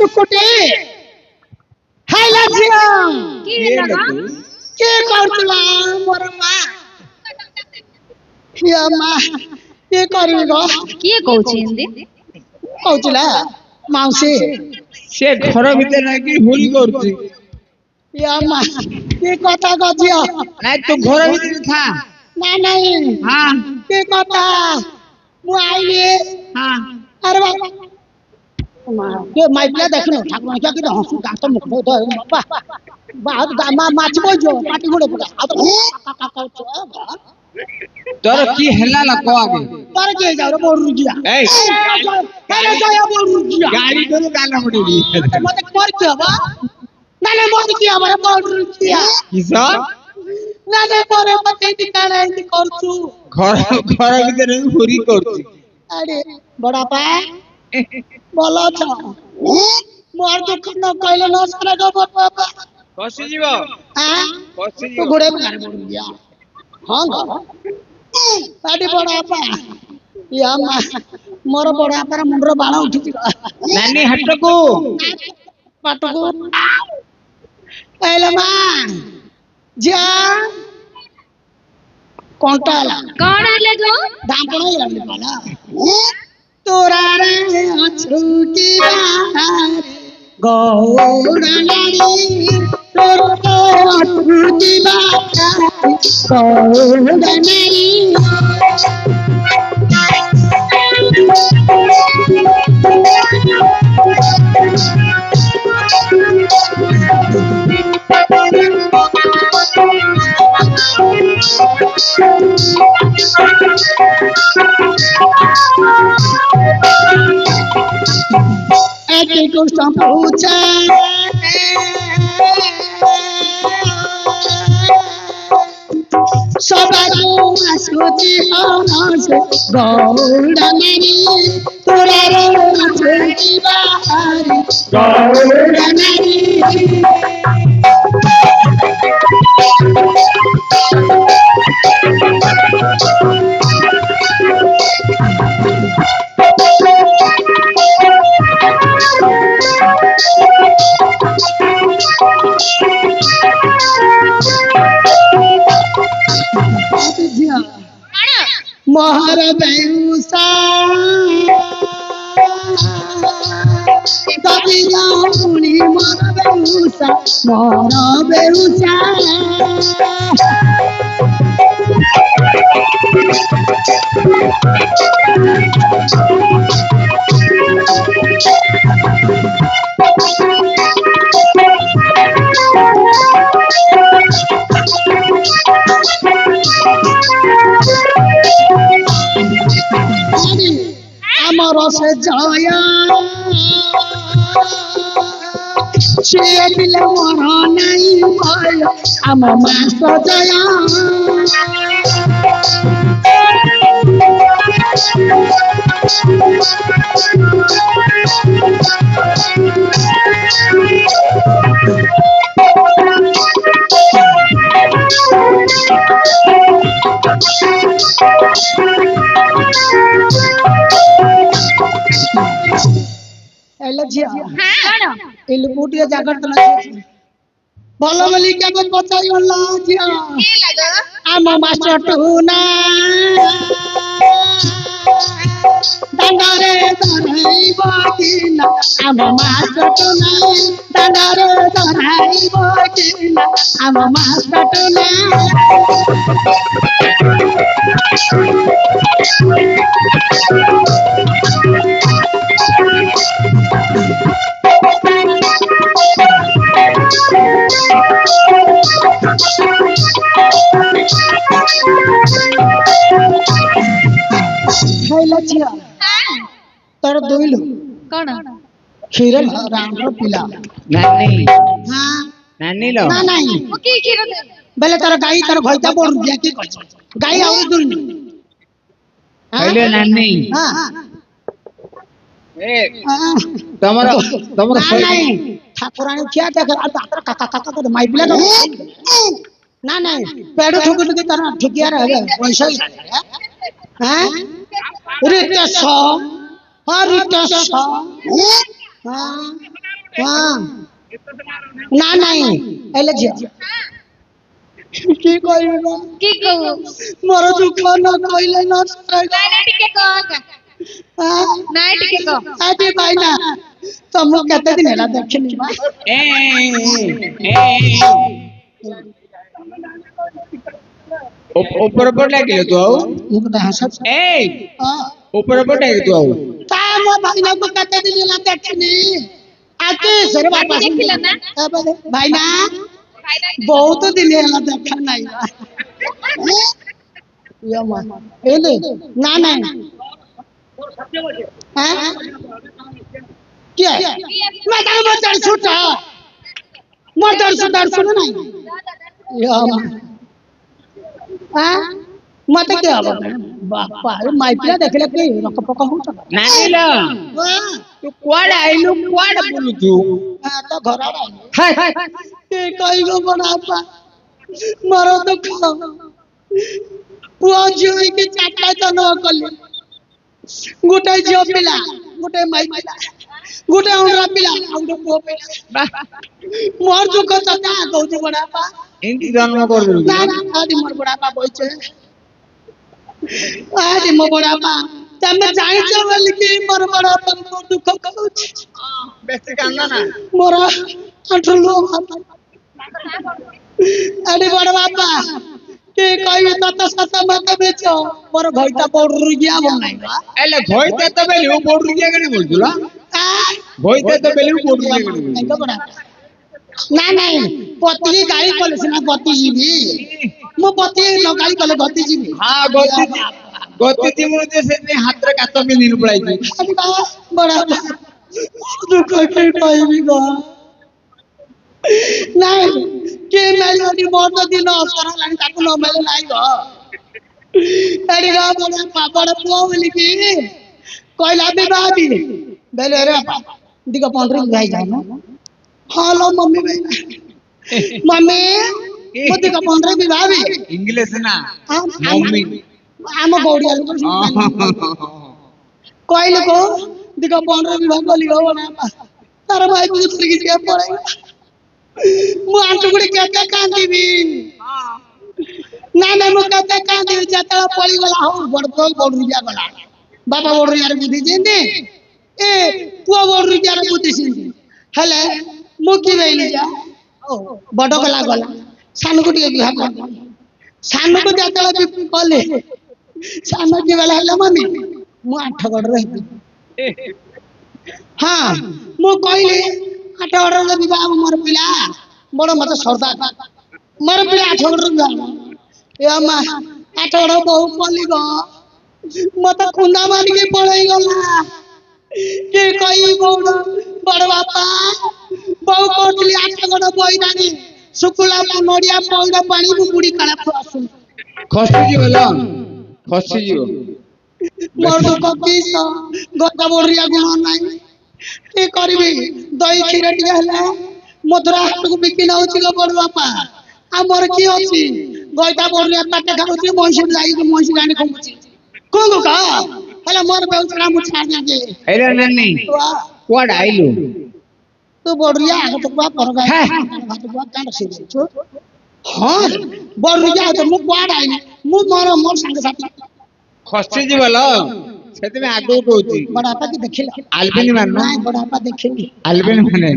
सुकुटे हाइला जिया কি হলো গো? के करतला मोर मा या मा के करी गो কি কହୁছি হিন্দি? कहतला माउसी সে ঘর ভিতরে নাকি হুড়ি করছে या मा के कथा गजिया নাই তো ঘর ভিতরে থা ना नहीं হ্যাঁ के कथा मु आइले হ্যাঁ अरे बाबा के माइपला देखनो ठाकुर क्या कि हंसू गात मुख तो बाबा बात मा माछ बोजो पाटी गुड़े पका आ तो তোর কি হেলা না কো আগে पर के जाओ रे बोल रुजिया এই अरे जाया बोल रुजिया গাড়ি করে গানা মুড়ি मत कर के बा ना ना मत के हमारे बोल रुजिया কিসব ना ना परे मत ती काना इंदी करछु ঘর ঘর ভিতরে হুড়ি করছে अरे बड़ा पा बोलो छ मोर दुख न कइले न सारा गो बाबा বসে যাব हां বসে तो गुड़े में गाड़ी बोल रुजिया हां साडी बड़ा पा या मा मोर बड़ा पर मुंडर बाण उठिति নানি হাটকু पाटको पहले मा जा कोंटाला कौन आले गो? दांपण इरले पाला तोरा रे अछुटी बाहर गौरनारी तोरा अछुटी बाहर गौरनारी एक कुछ पूछा सबाको आसुति हनस गौरनारी तोरा रे अछुटी बाहर गौरनारी मोहर बेउसा कबिला मुनि मोर बेउसा আমার সে জয়া সে দিলে মর নাই ভয় আমার মাস জয়া एला जिया हां इल पुटिया जाकर तला बोलो मली क्या को पचाई होला जिया কি লাগো? आम मास्टर टूना डांडारे धराई बाकिना आम मास्टर टूना डांडारे धराई बाकिना आम मास्टर टूना खाइला जिया हां तर दोइलो कौन? खीरल राम पिला নানি हां নানি লো ना नहीं वो की खीर दे? बेले तर गाई तर भइता बोल दिया के कछ गाई आउ दुनी কইলে নানি हां এ তোমার তোমার ना नहीं ठाकुरानी क्या क्या कर आता काका काका कर माई पिला तो ना नहीं पेड़ ठोक के तरह ठिकिया रहे पैसा ही हैं रितेश हां रितेश हां हाँ ना नहीं एले झियो की कहबे गो কি কহু मोर दुख न कहले न सरे নাই নাই টিকে কহ हां নাই টিকে কহ आदि भाई ना तुम केते दिन होला देखनी बा ए ऊपर ऊपर लागिल तू आऊ मुकदा हसत ए हां ऊपर ऊपर लागिल तू आऊ ता मो भाई ना को केते दिन होला देखनी आके सर बाबा देखिल ना भाई ना बहुत दिन होला देखा नहीं बा या मा एले ना ना हां क्या मैं तो मोटर छूटा मोटर सुन नहीं या हां मत क्या बापा माइपिला देखले के रक पक होता नानील तू क्वाड आइलू क्वाड बोलू तू हां तो घर आ हाय के कहिगो बनापा मरो दुख पुआ जीवी के चाटा तो न कले गोटे झियो पिला गोटे माई पिला गोटे औंडरा पिला औंडो पुआ पिला मोर दुख तो का कहू बनापा इनकी जन्म कर दू ना ना आदि मोर बनापा बोइछे आदि मो बनापा तमे जाई छ बोल के मोर बनापा मोर दुख कहू बेसी कांदा ना मोर अंठलो अरे बड़ बापा के कहबे तत सत मत बेचो मोर भइता पौडर गया बनाई बा एले भइते त बेली उ बोड रुकिया गनी बोलतुला भइते त बेली उ बोड रुकिया गनी नहीं तो बड़ा ना नहीं पति की गाड़ी कले सिना पति जीवी मो पति न गाड़ी कले गति जीवी हां गति तिमु से ने हाथ रे कात में नील पड़ाई छी अरे बाबा बड़ा दुख के कहबी गो नहीं के मेलोडी मोर दिन असर लानी ताकू न मेले नाही गो अरे गा बड़ा पापड़ पुआ बोली की कहला बे बाबी बेले रे दिका पंडरी भाई जाओ ना हेलो मम्मी भाई मम्मी को दिका पंडरी भी भाभी इंग्लिश ना मम्मी आम गौड़िया लोग कहले को दिका पंडरी भी भाग बोली गो ना तार भाई को उतर के पड़े मु आंटू गुड़ी केते कांदीबी ना ना मु केते कांदीबी जतला पड़ी गला हो बड़रिया गला बाबा बड़रिया रे बुद्धि देंदे ए पुआ बड़रिया रे बुद्धि सिंदी हेले मु की वेली जा बड़ गला गला सानु को टिके बिहा कर सानु को जतला भी कले सानु की वेला हेले मम्मी मु आठ गड़ रही हां मु कहली आठ गड़ रे विवाह मोर पिला बड़ मत सरदार मोर पिला आठ गड़ रे विवाह ए अम्मा आठ गड़ बहु पली गो मत खुंदा मार के पड़ई गला के कई बड़ बड़ बापा बहु कोटली आठ गड़ बई दानी सुकुला नडिया पौडा पानी बुड़ी काला फसु खसी जीवला खसी जीव मोर दुख किस गता बोरिया गुण नाही के करबी दही खीर टिके हला मधुरा हाट को बिकिन होची गो बड़ बापा हमर की होची गता बोरिया पाटे खाउची मोसी लाई मोसी गानी खाउची कोंगो का हला मोर बेउचरा मु छाड़ दे एले नन्नी क्वाड आइलू तो बोरिया आगे तो बा पर गए हाथ बा कांड से छो हां बोरिया तो मु क्वाड आई मु मोर संग साथी खसी जीवला सेते में आगो कहूची बड़ापा की देखिला आल्बिनी मारना नहीं बड़ापा देखिली आल्बिनी माने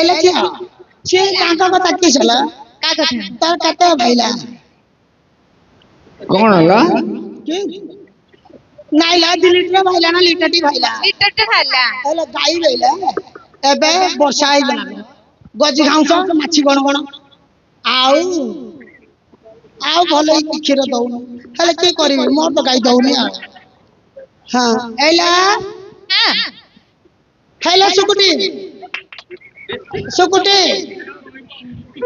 एले क्या छे काका को तक चला का कथा तार कते भइला कोन होला के नाही ला दिलिटरे भइला ना लिटटी भइला लिटट खाला एले गाई भइला एबे वर्षा आई गला गजी घाउस माछी गण गण आउ भले क्षीर दउन हेले के करिवि मोर तो गाई दउनी आ हां एला हां हेला सुकुटी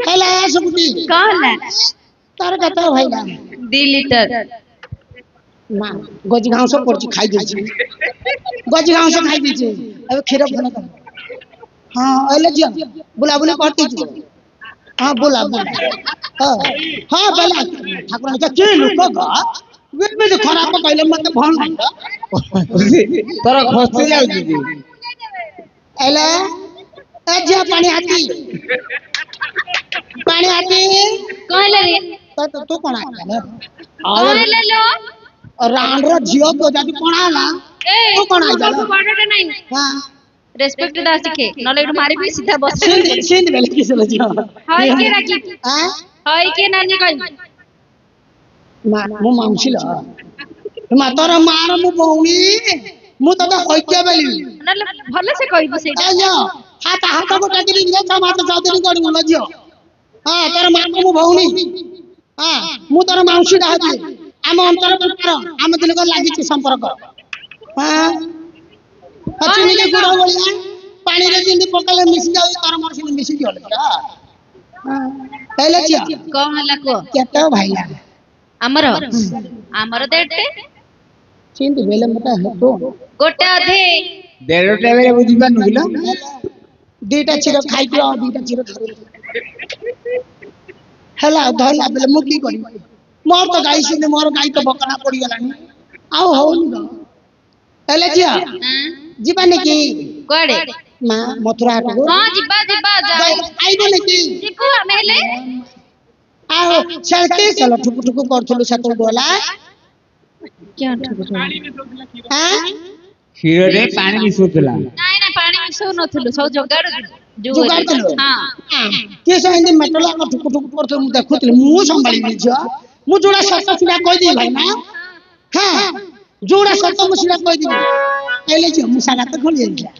हेला सुकुटी कहला तार कते भइला 2 लीटर ना गजी घाउस पड़ची खाई देछि गजी घाउस खाई देछि अब क्षीर बन कर हां एले जी बुलाबुली करती छी हां बोला हां बेला ठाकुर के लोक ग वे तो खराब कहले मत भन तोरा खसी जाउची जी एले ए जे पानी हाथी कहले रे तो तू कोण आला कहले लो रांड रो झियो तो जाती कोण आला ए तू कोण आला तू बड़टे नहीं हां रेस्पेक्ट दा सिखे नले इट मारी भी सीधा बस सिंध बेले किसे ल जियो हाय के राखी हां हाय के नानी कहि मु मामसिल मा तोर मार मु बौनी मु तो होइके बेली नले भले से कहि सेटा ए जो हाथ को काटी दे समात चौधरी गडी ल जियो हां तोर मार मु बौनी हां मु तोर माउसी डाहती आम अंतर प्रकार आम दिन को लागि संपर्क हां अच्छी निके गुड़ बोलिया पानी रे जिंदी पकले मिस जाउ तार मोर से मिस गेल हां पहले छिया कौन हला को केतो भाईला हमर हमर देटे चिंदी बेले मटा हेतो गोटे अधे देड़टे बेले बुझी पानु किलो दीटा चिरो खाइ पियो दीटा चिरो धरे हला धला बेले मु की करी मोर तो गाई सिने मोर गाई तो बकना पड़ी गलानी आउ होनी गो पहले छिया हां जीवाने की कोड़े मां मथुरा हाट को हां जिबा जिबा जा आइबो ने की जिबु हमेले आओ चलते चलो ठुक ठुक करथलु सतो डोला क्या ठुक हां क्षीर रे पानी मिसुतला नाइ ना पानी मिसो नथलु सब जोगाड़ जुगाड़ चलो हां के से हिंदी मेटला को ठुक ठुक करथलु मु देखुतली मु संभाली नि छ मु जोड़ा सत्ता सिना कहि दी भाई ना हां जोड़ा सत्ता मु सिना कहि दी पहले छ मु सागा त खोल जा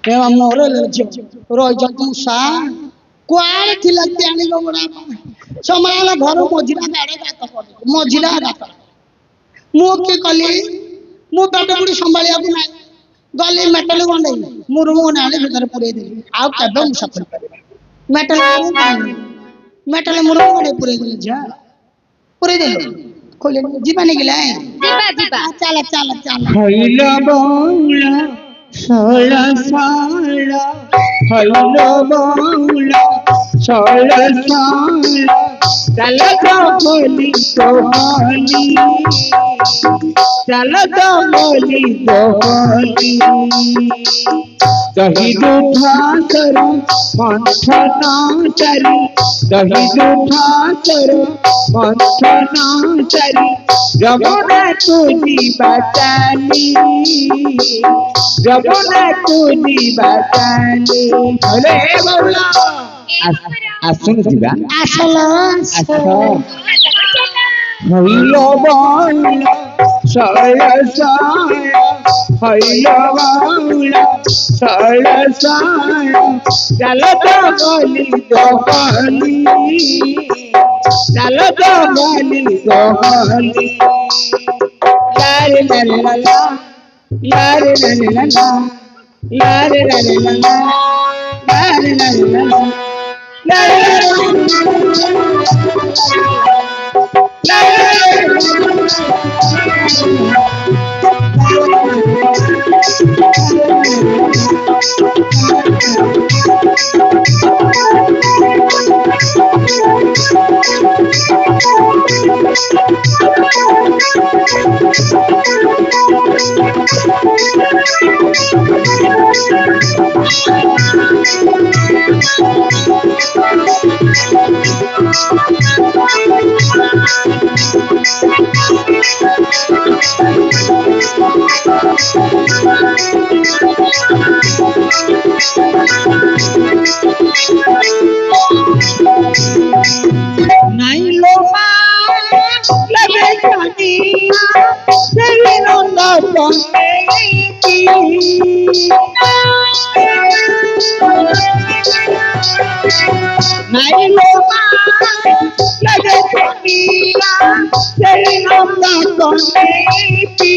ए मोर ले छ रोय ज मुसा कुआड़ थिला त्यानी गो बड़ा समाला घर मझिला गाड़े गात कर मझिला गात मु के कली मु पेट बुड़ी संभालिया को नाही गली मेटल गंडे मुरमु नाले भीतर पुरे दे आ कदम सफल कर मेटल मेटल मुरमु गंडे पुरे दे जा पुरे दे खोले जीवाने गेला जिबा जिबा चल चल चल खइलो बौला सोला साला खइलो बौला सोला साला चल तो बोली तो बोली चल तो बोली तो बोली दही दूठा करो मंथना चरी दही दूठा करो मंथना चरी जमुना तुनी बचाली जमुना तुनी बचाली अरे बौला आसन जिबा আসলো হইল বাংলা সারা সারা হইল বাংলা সারা সারা চল তো গলি গলি চল তো গলি গলি লারে লারে লালা লারে লারে লালা লারে লারে লালা লারে লারে লালা নাইলো মা লাগে জানিয়া তেরে নন্দ বনে কি নাইলো মা লাগে জানিয়া তেরে নন্দ বনে কি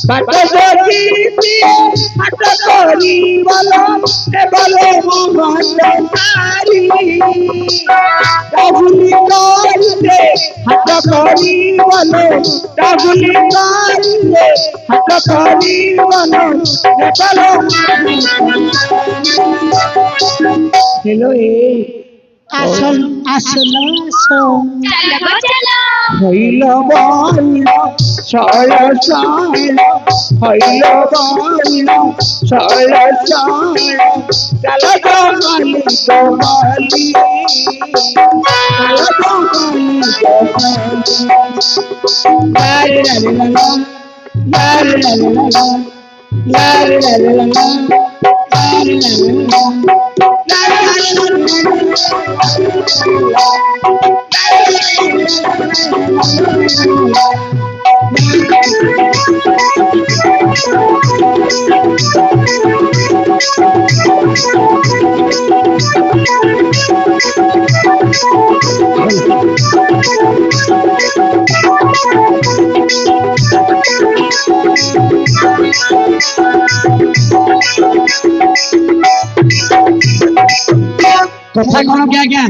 বাট যদি হাট করি বলো এ বলে মোহন তারি কাবুলি করলে হাত করি বলো কাবুলি করলে হাত করি বলো চলো हेलो ए আসল আসল चलो गो चलो হইল বল ছয় ছয় হইল বল ছয় ছয় চল গোপালি গোপালি চল গোপালি গোপালি লা লা লা লা লা লা লা লা କଥା କଣ କି ଆଜ୍ଞା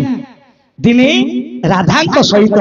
ଦିନେ ରାଧାଙ୍କ ସହିତ